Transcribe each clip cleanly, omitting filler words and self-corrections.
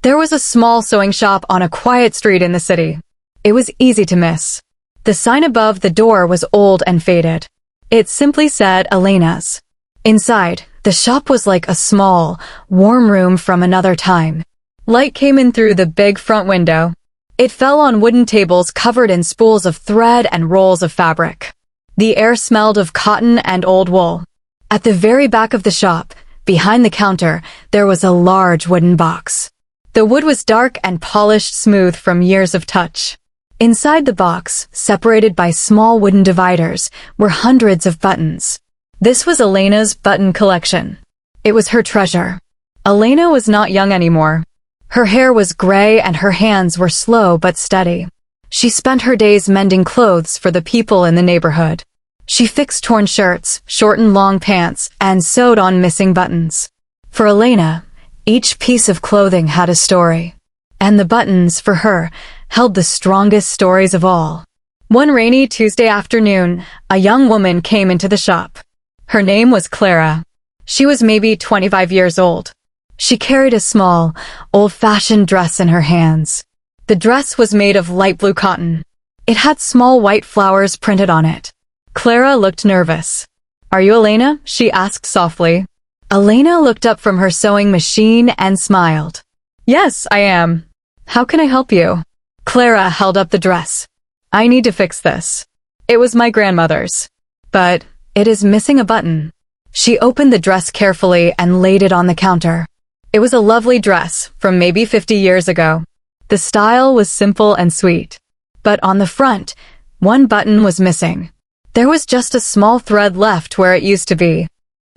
There was a small sewing shop on a quiet street in the city. It was easy to miss. The sign above the door was old and faded. It simply said Elena's. Inside, the shop was like a small, warm room from another time. Light came in through the big front window. It fell on wooden tables covered in spools of thread and rolls of fabric. The air smelled of cotton and old wool. At the very back of the shop, behind the counter, there was a large wooden box. The wood was dark and polished smooth from years of touch. Inside the box, separated by small wooden dividers, were hundreds of buttons. This was Elena's button collection. It was her treasure. Elena was not young anymore. Her hair was gray and her hands were slow but steady. She spent her days mending clothes for the people in the neighborhood. She fixed torn shirts, shortened long pants, and sewed on missing buttons. For Elena, each piece of clothing had a story. And the buttons, for her, held the strongest stories of all. One rainy Tuesday afternoon, a young woman came into the shop. Her name was Clara. She was maybe 25 years old. She carried a small, old-fashioned dress in her hands. The dress was made of light blue cotton. It had small white flowers printed on it. Clara looked nervous. "Are you Elena?" she asked softly. Elena looked up from her sewing machine and smiled. "Yes, I am. How can I help you?" Clara held up the dress. "I need to fix this. It was my grandmother's. But it is missing a button." She opened the dress carefully and laid it on the counter. It was a lovely dress from maybe 50 years ago. The style was simple and sweet. But on the front, one button was missing. There was just a small thread left where it used to be.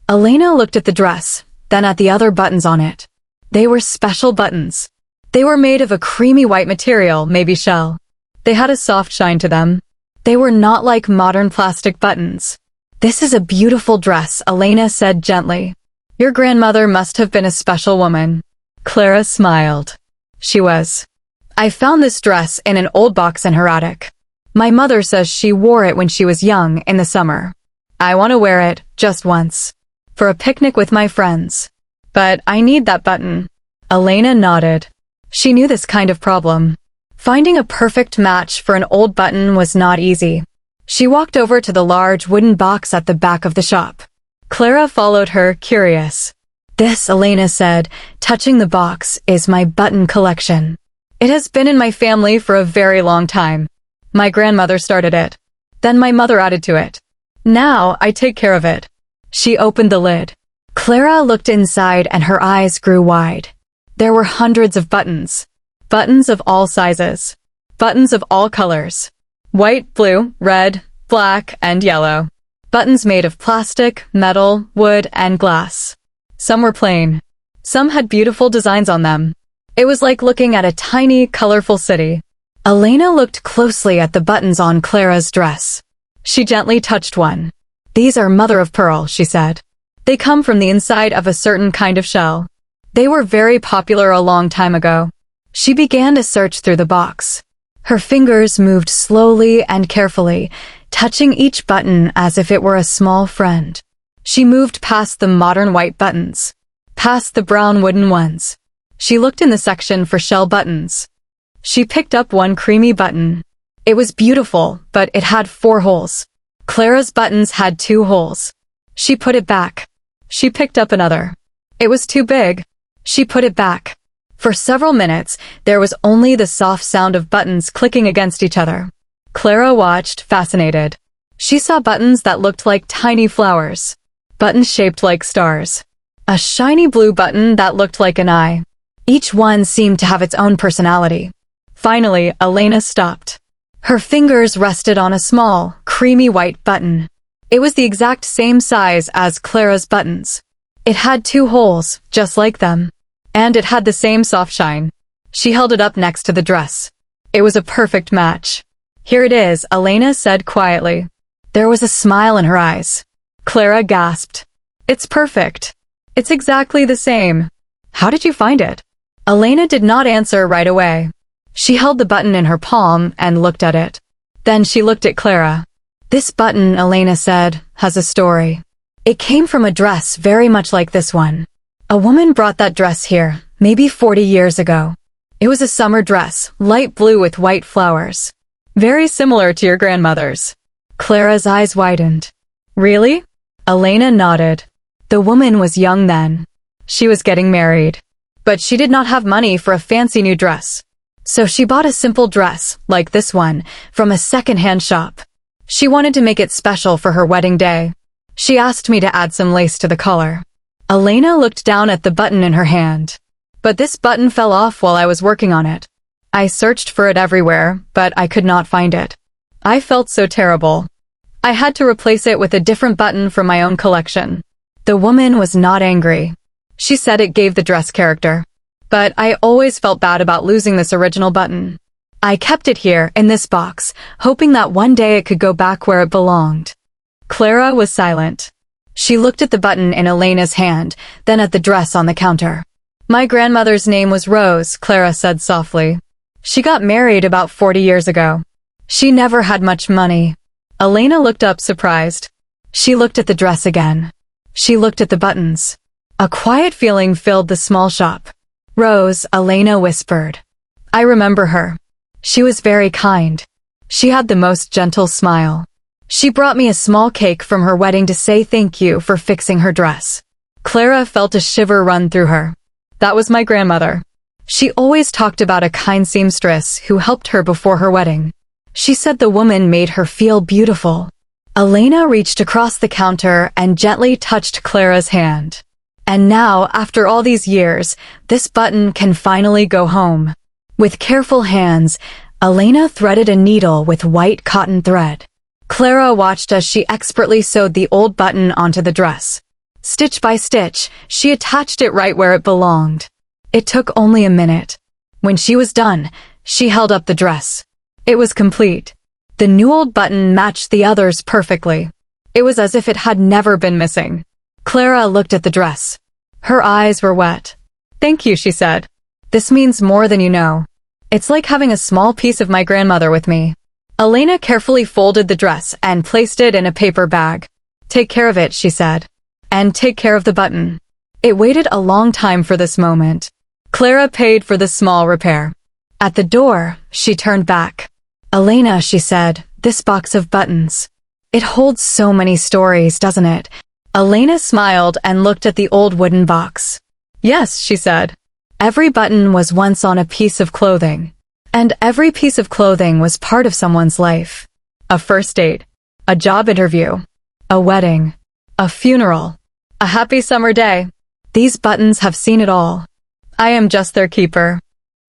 Elena looked at the dress, then at the other buttons on it. They were special buttons. They were made of a creamy white material, maybe shell. They had a soft shine to them. They were not like modern plastic buttons. "This is a beautiful dress," Elena said gently. "Your grandmother must have been a special woman." Clara smiled. "She was. I found this dress in an old box in her attic. My mother says she wore it when she was young in the summer. I want to wear it just once. For a picnic with my friends. But I need that button." Elena nodded. She knew this kind of problem. Finding a perfect match for an old button was not easy. She walked over to the large wooden box at the back of the shop. Clara followed her, curious. "This," Elena said, touching the box, "is my button collection. It has been in my family for a very long time. My grandmother started it. Then my mother added to it. Now I take care of it." She opened the lid. Clara looked inside and her eyes grew wide. There were hundreds of buttons. Buttons of all sizes. Buttons of all colors. White, blue, red, black, and yellow. Buttons made of plastic, metal, wood, and glass. Some were plain. Some had beautiful designs on them. It was like looking at a tiny, colorful city. Elena looked closely at the buttons on Clara's dress. She gently touched one. "These are mother of pearl," she said. "They come from the inside of a certain kind of shell. They were very popular a long time ago." She began to search through the box. Her fingers moved slowly and carefully, touching each button as if it were a small friend. She moved past the modern white buttons, past the brown wooden ones. She looked in the section for shell buttons. She picked up one creamy button. It was beautiful, but it had 4 holes. Clara's buttons had 2 holes. She put it back. She picked up another. It was too big. She put it back. For several minutes, there was only the soft sound of buttons clicking against each other. Clara watched, fascinated. She saw buttons that looked like tiny flowers. Buttons shaped like stars. A shiny blue button that looked like an eye. Each one seemed to have its own personality. Finally, Elena stopped. Her fingers rested on a small, creamy white button. It was the exact same size as Clara's buttons. It had 2 holes, just like them. And it had the same soft shine. She held it up next to the dress. It was a perfect match. "Here it is," Elena said quietly. There was a smile in her eyes. Clara gasped. "It's perfect. It's exactly the same. How did you find it?" Elena did not answer right away. She held the button in her palm and looked at it. Then she looked at Clara. "This button," Elena said, "has a story. It came from a dress very much like this one. A woman brought that dress here, maybe 40 years ago. It was a summer dress, light blue with white flowers. Very similar to your grandmother's. Clara's eyes widened. Really? Elena nodded. The woman was young then. She was getting married. But she did not have money for a fancy new dress. So she bought a simple dress, like this one, from a second-hand shop. She wanted to make it special for her wedding day. She asked me to add some lace to the collar. Elena looked down at the button in her hand. But this button fell off while I was working on it. I searched for it everywhere, but I could not find it. I felt so terrible. I had to replace it with a different button from my own collection. The woman was not angry. She said it gave the dress character. But I always felt bad about losing this original button. I kept it here, in this box, hoping that one day it could go back where it belonged. Clara was silent. She looked at the button in Elena's hand, then at the dress on the counter. My grandmother's name was Rose, Clara said softly. She got married about 40 years ago. She never had much money. Elena looked up surprised. She looked at the dress again. She looked at the buttons. A quiet feeling filled the small shop. Rose, Elena whispered. I remember her. She was very kind. She had the most gentle smile. She brought me a small cake from her wedding to say thank you for fixing her dress. Clara felt a shiver run through her. That was my grandmother. She always talked about a kind seamstress who helped her before her wedding. She said the woman made her feel beautiful. Elena reached across the counter and gently touched Clara's hand. And now, after all these years, this button can finally go home. With careful hands, Elena threaded a needle with white cotton thread. Clara watched as she expertly sewed the old button onto the dress. Stitch by stitch, she attached it right where it belonged. It took only a minute. When she was done, she held up the dress. It was complete. The new old button matched the others perfectly. It was as if it had never been missing. Clara looked at the dress. Her eyes were wet. Thank you, she said. This means more than you know. It's like having a small piece of my grandmother with me. Elena carefully folded the dress and placed it in a paper bag. Take care of it, she said. And take care of the button. It waited a long time for this moment. Clara paid for the small repair. At the door, she turned back. Elena, she said, this box of buttons. It holds so many stories, doesn't it? Elena smiled and looked at the old wooden box. Yes, she said. Every button was once on a piece of clothing. And every piece of clothing was part of someone's life. A first date. A job interview. A wedding. A funeral. A happy summer day. These buttons have seen it all. I am just their keeper.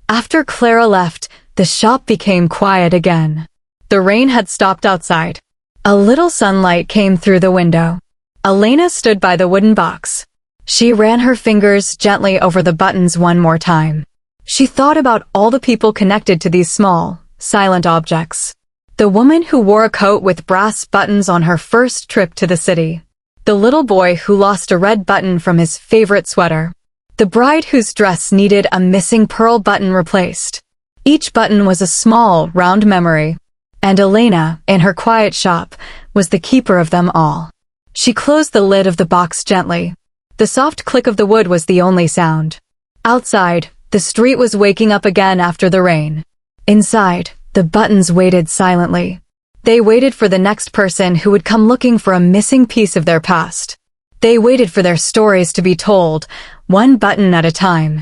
After Clara left, the shop became quiet again. The rain had stopped outside. A little sunlight came through the window. Elena stood by the wooden box. She ran her fingers gently over the buttons one more time. She thought about all the people connected to these small, silent objects. The woman who wore a coat with brass buttons on her first trip to the city. The little boy who lost a red button from his favorite sweater. The bride whose dress needed a missing pearl button replaced. Each button was a small, round memory. And Elena, in her quiet shop, was the keeper of them all. She closed the lid of the box gently. The soft click of the wood was the only sound. Outside, the street was waking up again after the rain. Inside, the buttons waited silently. They waited for the next person who would come looking for a missing piece of their past. They waited for their stories to be told, one button at a time.